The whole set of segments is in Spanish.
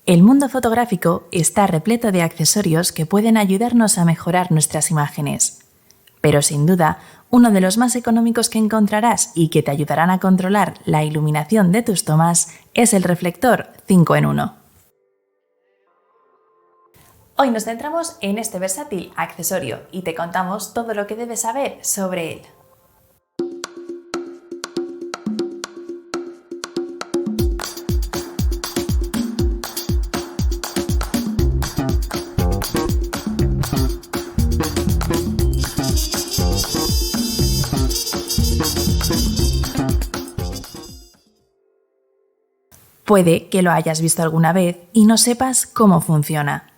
El mundo fotográfico está repleto de accesorios que pueden ayudarnos a mejorar nuestras imágenes. Pero sin duda, uno de los más económicos que encontrarás y que te ayudarán a controlar la iluminación de tus tomas es el reflector 5 en 1. Hoy nos centramos en este versátil accesorio y te contamos todo lo que debes saber sobre él. Puede que lo hayas visto alguna vez y no sepas cómo funciona.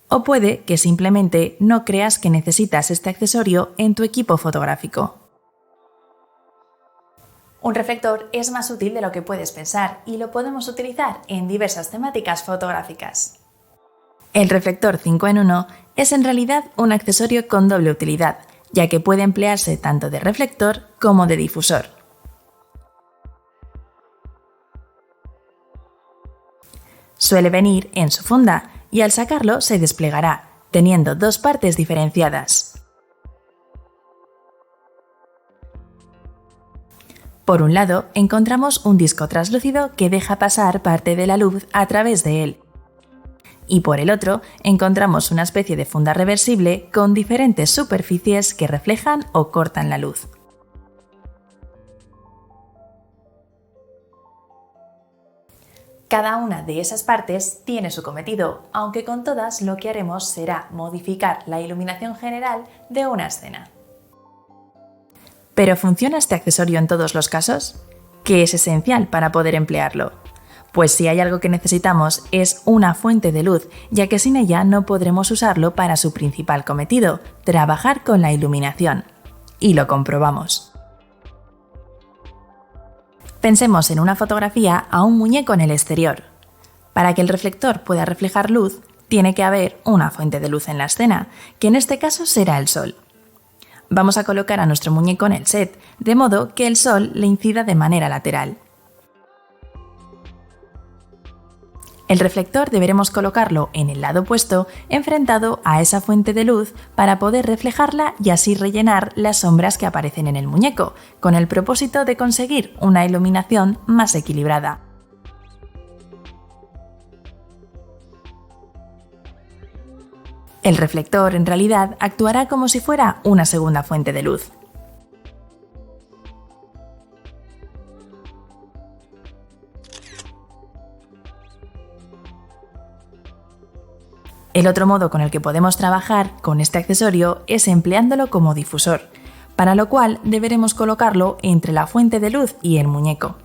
O puede que simplemente no creas que necesitas este accesorio en tu equipo fotográfico. Un reflector es más útil de lo que puedes pensar y lo podemos utilizar en diversas temáticas fotográficas. El reflector 5 en 1 es en realidad un accesorio con doble utilidad, ya que puede emplearse tanto de reflector como de difusor. Suele venir en su funda y al sacarlo se desplegará, teniendo dos partes diferenciadas. Por un lado, encontramos un disco translúcido que deja pasar parte de la luz a través de él. Y por el otro, encontramos una especie de funda reversible con diferentes superficies que reflejan o cortan la luz. Cada una de esas partes tiene su cometido, aunque con todas lo que haremos será modificar la iluminación general de una escena. ¿Pero funciona este accesorio en todos los casos? ¿Qué es esencial para poder emplearlo? Pues si hay algo que necesitamos es una fuente de luz, ya que sin ella no podremos usarlo para su principal cometido, trabajar con la iluminación. Y lo comprobamos. Pensemos en una fotografía a un muñeco en el exterior. Para que el reflector pueda reflejar luz, tiene que haber una fuente de luz en la escena, que en este caso será el sol. Vamos a colocar a nuestro muñeco en el set, de modo que el sol le incida de manera lateral. El reflector deberemos colocarlo en el lado opuesto, enfrentado a esa fuente de luz para poder reflejarla y así rellenar las sombras que aparecen en el muñeco, con el propósito de conseguir una iluminación más equilibrada. El reflector en realidad actuará como si fuera una segunda fuente de luz. El otro modo con el que podemos trabajar con este accesorio es empleándolo como difusor, para lo cual deberemos colocarlo entre la fuente de luz y el muñeco.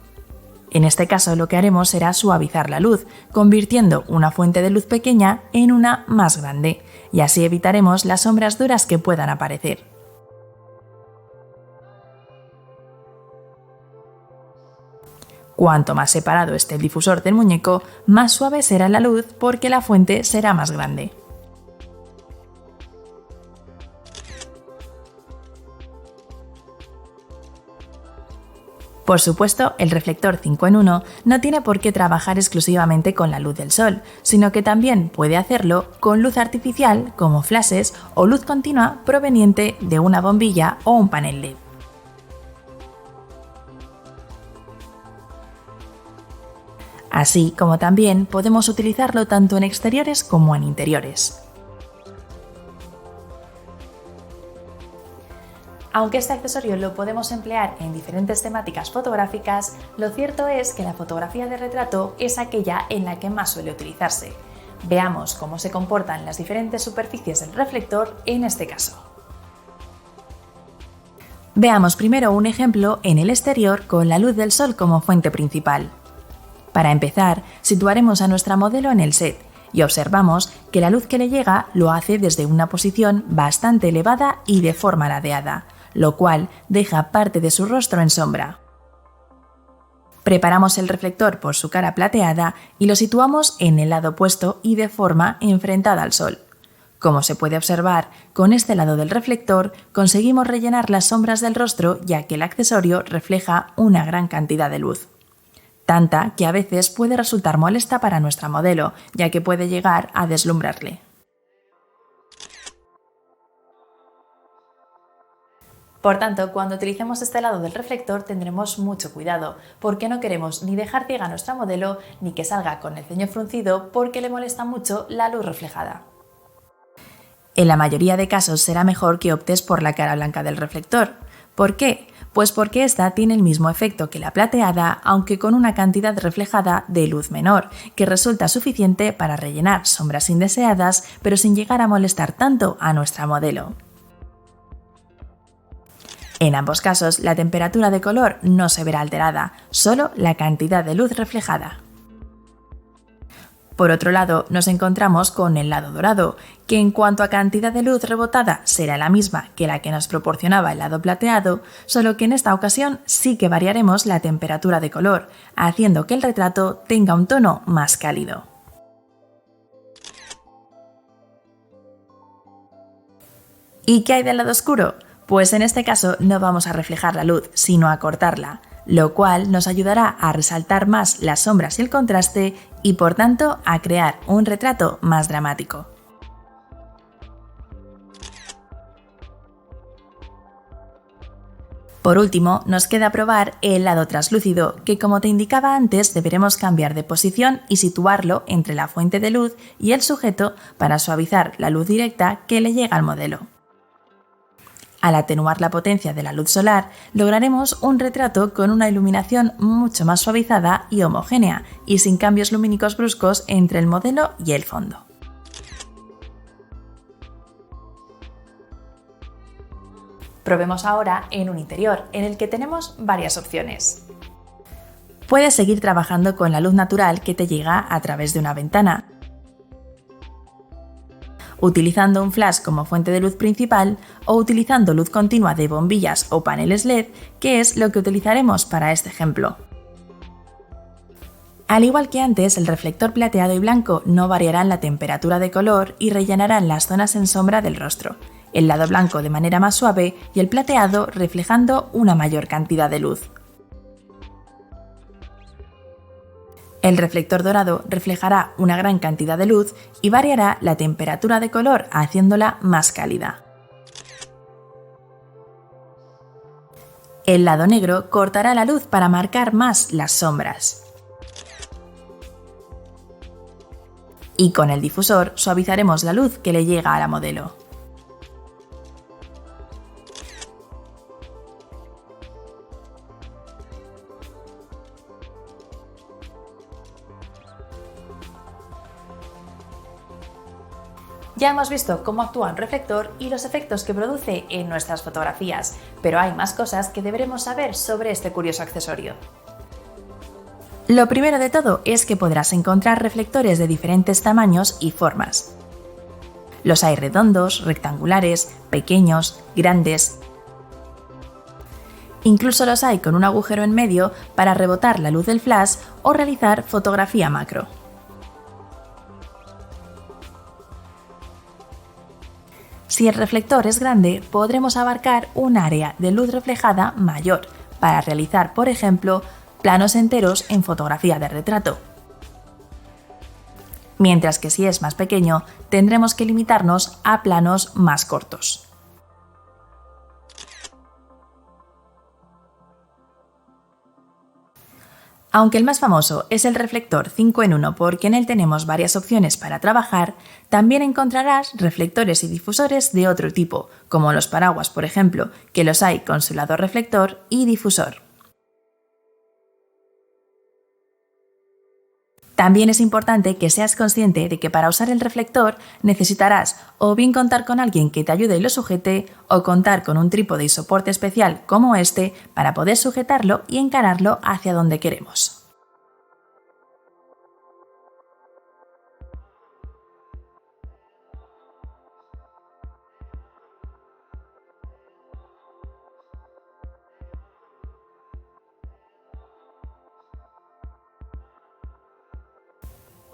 En este caso lo que haremos será suavizar la luz, convirtiendo una fuente de luz pequeña en una más grande, y así evitaremos las sombras duras que puedan aparecer. Cuanto más separado esté el difusor del muñeco, más suave será la luz porque la fuente será más grande. Por supuesto, el reflector 5 en 1 no tiene por qué trabajar exclusivamente con la luz del sol, sino que también puede hacerlo con luz artificial como flashes o luz continua proveniente de una bombilla o un panel LED. Así como también podemos utilizarlo tanto en exteriores como en interiores. Aunque este accesorio lo podemos emplear en diferentes temáticas fotográficas, lo cierto es que la fotografía de retrato es aquella en la que más suele utilizarse. Veamos cómo se comportan las diferentes superficies del reflector en este caso. Veamos primero un ejemplo en el exterior con la luz del sol como fuente principal. Para empezar, situaremos a nuestra modelo en el set y observamos que la luz que le llega lo hace desde una posición bastante elevada y de forma ladeada, lo cual deja parte de su rostro en sombra. Preparamos el reflector por su cara plateada y lo situamos en el lado opuesto y de forma enfrentada al sol. Como se puede observar, con este lado del reflector conseguimos rellenar las sombras del rostro ya que el accesorio refleja una gran cantidad de luz. tanta que a veces puede resultar molesta para nuestra modelo, ya que puede llegar a deslumbrarle. Por tanto, cuando utilicemos este lado del reflector tendremos mucho cuidado, porque no queremos ni dejar ciega a nuestra modelo ni que salga con el ceño fruncido porque le molesta mucho la luz reflejada. En la mayoría de casos será mejor que optes por la cara blanca del reflector. ¿Por qué? Pues porque esta tiene el mismo efecto que la plateada, aunque con una cantidad reflejada de luz menor, que resulta suficiente para rellenar sombras indeseadas, pero sin llegar a molestar tanto a nuestra modelo. En ambos casos, la temperatura de color no se verá alterada, solo la cantidad de luz reflejada. Por otro lado, nos encontramos con el lado dorado, que en cuanto a cantidad de luz rebotada será la misma que la que nos proporcionaba el lado plateado, solo que en esta ocasión sí que variaremos la temperatura de color, haciendo que el retrato tenga un tono más cálido. ¿Y qué hay del lado oscuro? Pues en este caso no vamos a reflejar la luz, sino a cortarla, lo cual nos ayudará a resaltar más las sombras y el contraste y por tanto a crear un retrato más dramático. Por último, nos queda probar el lado translúcido, que como te indicaba antes deberemos cambiar de posición y situarlo entre la fuente de luz y el sujeto para suavizar la luz directa que le llega al modelo. Al atenuar la potencia de la luz solar, lograremos un retrato con una iluminación mucho más suavizada y homogénea, y sin cambios lumínicos bruscos entre el modelo y el fondo. Probemos ahora en un interior, en el que tenemos varias opciones. Puedes seguir trabajando con la luz natural que te llega a través de una ventana, utilizando un flash como fuente de luz principal o utilizando luz continua de bombillas o paneles LED, que es lo que utilizaremos para este ejemplo. Al igual que antes, el reflector plateado y blanco no variarán la temperatura de color y rellenarán las zonas en sombra del rostro, el lado blanco de manera más suave y el plateado reflejando una mayor cantidad de luz. El reflector dorado reflejará una gran cantidad de luz y variará la temperatura de color haciéndola más cálida. El lado negro cortará la luz para marcar más las sombras. Y con el difusor suavizaremos la luz que le llega a la modelo. Ya hemos visto cómo actúa un reflector y los efectos que produce en nuestras fotografías, pero hay más cosas que deberemos saber sobre este curioso accesorio. Lo primero de todo es que podrás encontrar reflectores de diferentes tamaños y formas. Los hay redondos, rectangulares, pequeños, grandes. Incluso los hay con un agujero en medio para rebotar la luz del flash o realizar fotografía macro. Si el reflector es grande, podremos abarcar un área de luz reflejada mayor para realizar, por ejemplo, planos enteros en fotografía de retrato. Mientras que si es más pequeño, tendremos que limitarnos a planos más cortos. Aunque el más famoso es el reflector 5 en 1 porque en él tenemos varias opciones para trabajar, también encontrarás reflectores y difusores de otro tipo, como los paraguas, por ejemplo, que los hay con su lado reflector y difusor. También es importante que seas consciente de que para usar el reflector necesitarás o bien contar con alguien que te ayude y lo sujete, o contar con un trípode y soporte especial como este para poder sujetarlo y encararlo hacia donde queremos.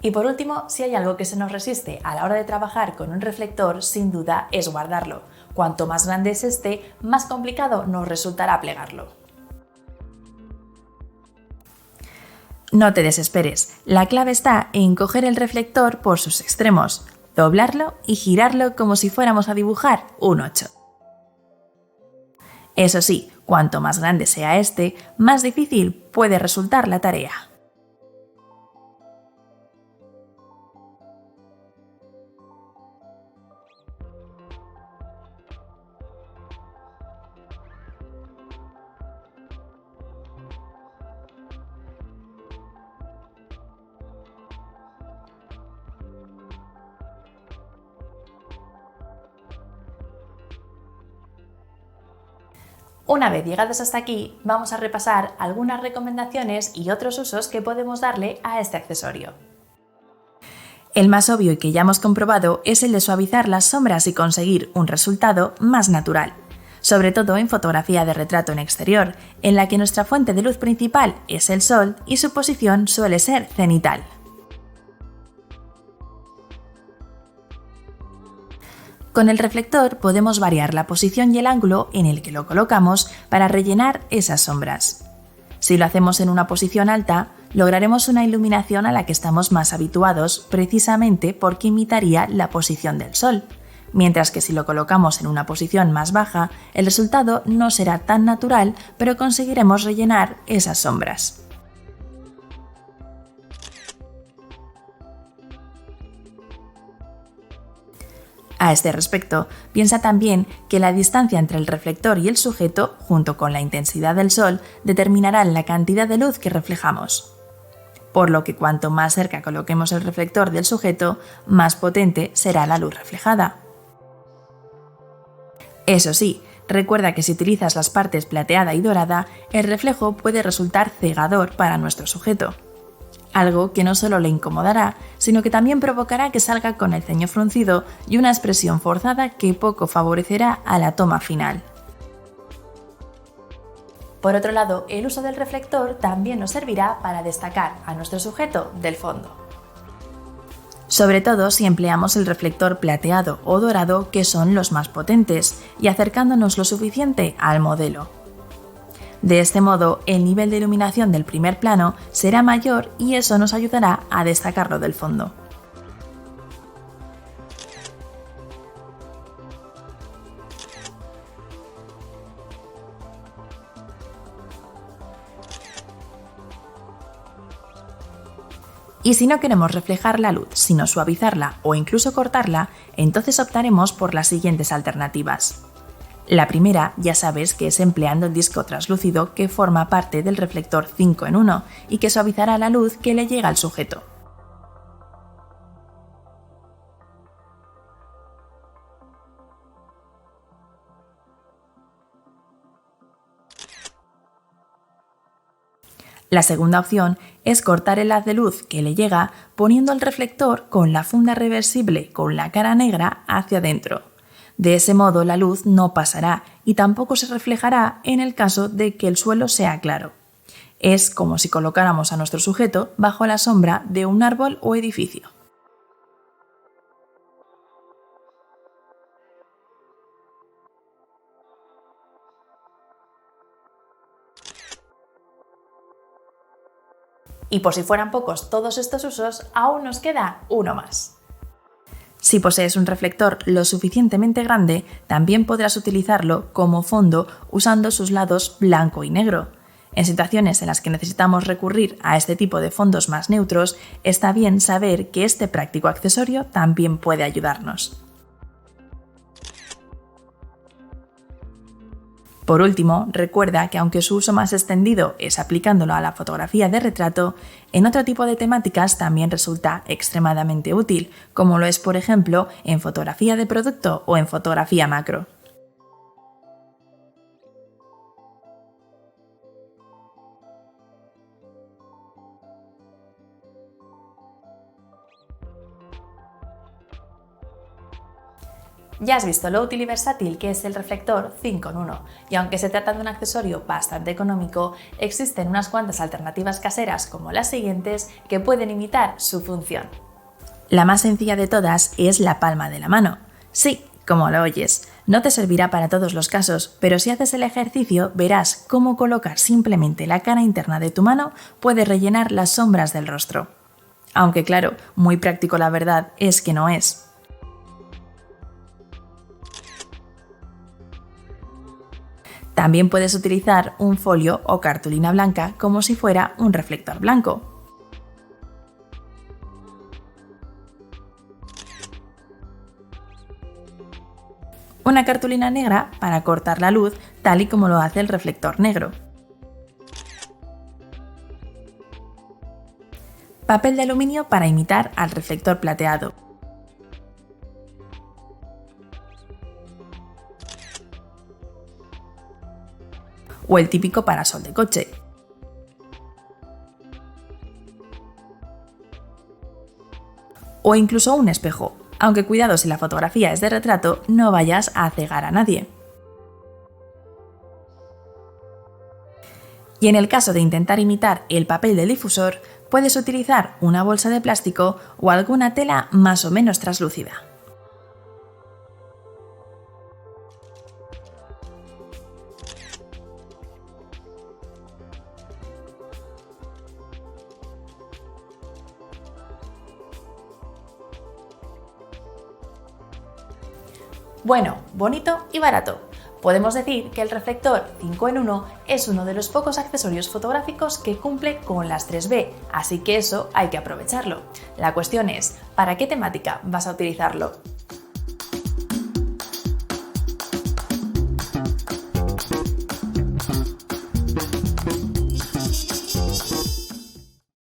Y por último, si hay algo que se nos resiste a la hora de trabajar con un reflector, sin duda es guardarlo. Cuanto más grande es este, más complicado nos resultará plegarlo. No te desesperes, la clave está en coger el reflector por sus extremos, doblarlo y girarlo como si fuéramos a dibujar un 8. Eso sí, cuanto más grande sea este, más difícil puede resultar la tarea. Una vez llegados hasta aquí, vamos a repasar algunas recomendaciones y otros usos que podemos darle a este accesorio. El más obvio y que ya hemos comprobado es el de suavizar las sombras y conseguir un resultado más natural, sobre todo en fotografía de retrato en exterior, en la que nuestra fuente de luz principal es el sol y su posición suele ser cenital. Con el reflector podemos variar la posición y el ángulo en el que lo colocamos para rellenar esas sombras. Si lo hacemos en una posición alta, lograremos una iluminación a la que estamos más habituados precisamente porque imitaría la posición del sol, mientras que si lo colocamos en una posición más baja, el resultado no será tan natural, pero conseguiremos rellenar esas sombras. A este respecto, piensa también que la distancia entre el reflector y el sujeto, junto con la intensidad del sol, determinarán la cantidad de luz que reflejamos. Por lo que cuanto más cerca coloquemos el reflector del sujeto, más potente será la luz reflejada. Eso sí, recuerda que si utilizas las partes plateada y dorada, el reflejo puede resultar cegador para nuestro sujeto. Algo que no solo le incomodará, sino que también provocará que salga con el ceño fruncido y una expresión forzada que poco favorecerá a la toma final. Por otro lado, el uso del reflector también nos servirá para destacar a nuestro sujeto del fondo. Sobre todo si empleamos el reflector plateado o dorado, que son los más potentes, y acercándonos lo suficiente al modelo. De este modo, el nivel de iluminación del primer plano será mayor y eso nos ayudará a destacarlo del fondo. Y si no queremos reflejar la luz, sino suavizarla o incluso cortarla, entonces optaremos por las siguientes alternativas. La primera ya sabes que es empleando el disco translúcido que forma parte del reflector 5 en 1 y que suavizará la luz que le llega al sujeto. La segunda opción es cortar el haz de luz que le llega poniendo el reflector con la funda reversible con la cara negra hacia adentro. De ese modo la luz no pasará y tampoco se reflejará en el caso de que el suelo sea claro. Es como si colocáramos a nuestro sujeto bajo la sombra de un árbol o edificio. Y por si fueran pocos todos estos usos, aún nos queda uno más. Si posees un reflector lo suficientemente grande, también podrás utilizarlo como fondo usando sus lados blanco y negro. En situaciones en las que necesitamos recurrir a este tipo de fondos más neutros, está bien saber que este práctico accesorio también puede ayudarnos. Por último, recuerda que aunque su uso más extendido es aplicándolo a la fotografía de retrato, en otro tipo de temáticas también resulta extremadamente útil, como lo es por ejemplo en fotografía de producto o en fotografía macro. Ya has visto lo útil y versátil que es el reflector 5 en 1, y aunque se trata de un accesorio bastante económico, existen unas cuantas alternativas caseras como las siguientes que pueden imitar su función. La más sencilla de todas es la palma de la mano. Sí, como lo oyes, No te servirá para todos los casos, pero si haces el ejercicio verás cómo colocar simplemente la cara interna de tu mano puede rellenar las sombras del rostro. Aunque claro, muy práctico la verdad es que no es. También puedes utilizar un folio o cartulina blanca como si fuera un reflector blanco. Una cartulina negra para cortar la luz tal y como lo hace el reflector negro. Papel de aluminio para imitar al reflector plateado. O el típico parasol de coche. O incluso un espejo, aunque cuidado si la fotografía es de retrato, no vayas a cegar a nadie. Y en el caso de intentar imitar el papel del difusor, puedes utilizar una bolsa de plástico o alguna tela más o menos translúcida. Bueno, bonito y barato. Podemos decir que el reflector 5 en 1 es uno de los pocos accesorios fotográficos que cumple con las 3B, así que eso hay que aprovecharlo. La cuestión es, ¿para qué temática vas a utilizarlo?